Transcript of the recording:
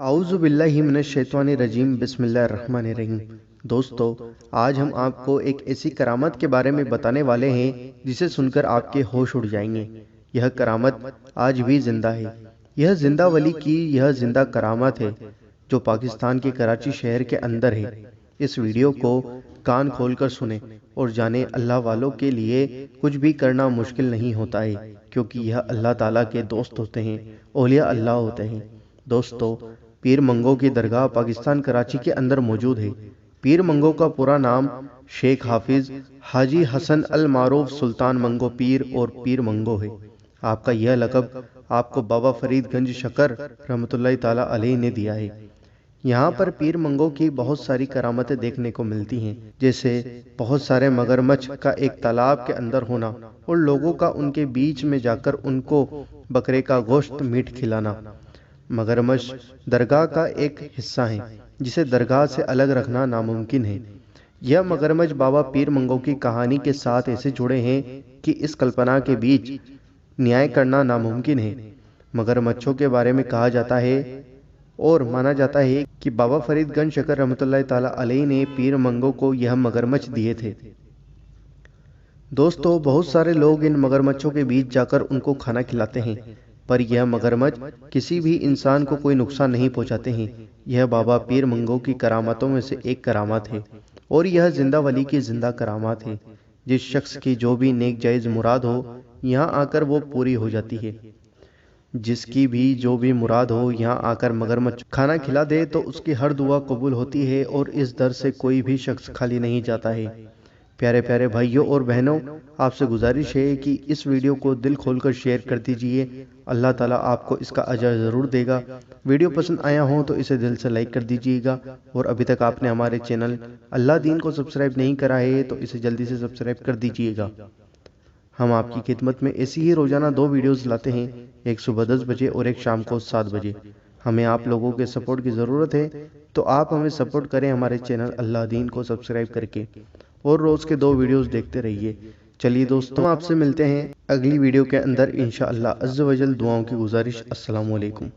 اعوذ باللہ من الشیطان الرجیم بسم اللہ الرحمن الرحیم۔ دوستو، آج ہم آپ کو ایک ایسی کرامت کے بارے میں بتانے والے ہیں جسے سن کر آپ کے ہوش اڑ جائیں گے۔ یہ کرامت آج بھی زندہ ہے۔ یہ زندہ ولی کی یہ زندہ کرامت ہے جو پاکستان کے کراچی شہر کے اندر ہے۔ اس ویڈیو کو کان کھول کر سنیں اور جانیں اللہ والوں کے لیے کچھ بھی کرنا مشکل نہیں ہوتا ہے، کیونکہ یہ اللہ تعالیٰ کے دوست ہوتے ہیں، اولیاء اللہ ہوتے ہیں۔ دوستو، پیر منگو کی درگاہ پاکستان کراچی کے اندر موجود ہے۔ پیر منگو کا پورا نام شیخ حافظ حاجی حسن المعروف سلطان منگو پیر اور پیر منگو ہے۔ آپ کا یہ لقب آپ کو بابا فرید گنج شکر رحمۃ اللہ تعالی علیہ نے دیا ہے۔ یہاں پر پیر منگو کی بہت ساری کرامتیں دیکھنے کو ملتی ہیں، جیسے بہت سارے مگرمچھ کا ایک تالاب کے اندر ہونا اور لوگوں کا ان کے بیچ میں جا کر ان کو بکرے کا گوشت میٹ کھلانا۔ مگرمچھ درگاہ کا ایک حصہ ہیں جسے درگاہ سے الگ رکھنا ناممکن ہے۔ یہ مگرمچھ بابا پیر منگو کی کہانی کے ساتھ ایسے جڑے ہیں کہ اس کلپنا کے بیچ نیائے کرنا ناممکن ہے۔ مگرمچھوں کے بارے میں کہا جاتا ہے اور مانا جاتا ہے کہ بابا فرید گنج شکر رحمۃ اللہ تعالی علیہ نے پیر منگو کو یہ مگرمچھ دیے تھے۔ دوستو، بہت سارے لوگ ان مگرمچھوں کے بیچ جا کر ان کو کھانا کھلاتے ہیں، پر یہ مگرمچھ کسی بھی انسان کو کوئی نقصان نہیں پہنچاتے ہیں۔ یہ بابا پیر منگو کی کرامتوں میں سے ایک کرامت ہے اور یہ زندہ ولی کی زندہ کرامات ہے۔ جس شخص کی جو بھی نیک جائز مراد ہو یہاں آ کر وہ پوری ہو جاتی ہے۔ جس کی بھی جو بھی مراد ہو یہاں آ کر مگرمچھ کھانا کھلا دے تو اس کی ہر دعا قبول ہوتی ہے اور اس در سے کوئی بھی شخص خالی نہیں جاتا ہے۔ پیارے پیارے بھائیوں اور بہنوں، آپ سے گزارش ہے کہ اس ویڈیو کو دل کھول کر شیئر کر دیجئے۔ اللہ تعالیٰ آپ کو اس کا اجر ضرور دے گا۔ ویڈیو پسند آیا ہو تو اسے دل سے لائک کر دیجئے گا، اور ابھی تک آپ نے ہمارے چینل اللہ دین کو سبسکرائب نہیں کرا ہے تو اسے جلدی سے سبسکرائب کر دیجئے گا۔ ہم آپ کی خدمت میں ایسی ہی روزانہ 2 ویڈیوز لاتے ہیں، ایک صبح 10 بجے اور ایک شام کو 7 بجے۔ ہمیں آپ لوگوں کے سپورٹ کی ضرورت ہے، تو آپ ہمیں سپورٹ کریں ہمارے چینل اللہ دین کو سبسکرائب کر کے، اور روز کے 2 ویڈیوز دیکھتے رہیے۔ چلیے دوستوں، آپ سے ملتے ہیں اگلی ویڈیو کے اندر انشاءاللہ عز و جل۔ دعاؤں کی گزارش۔ السلام علیکم۔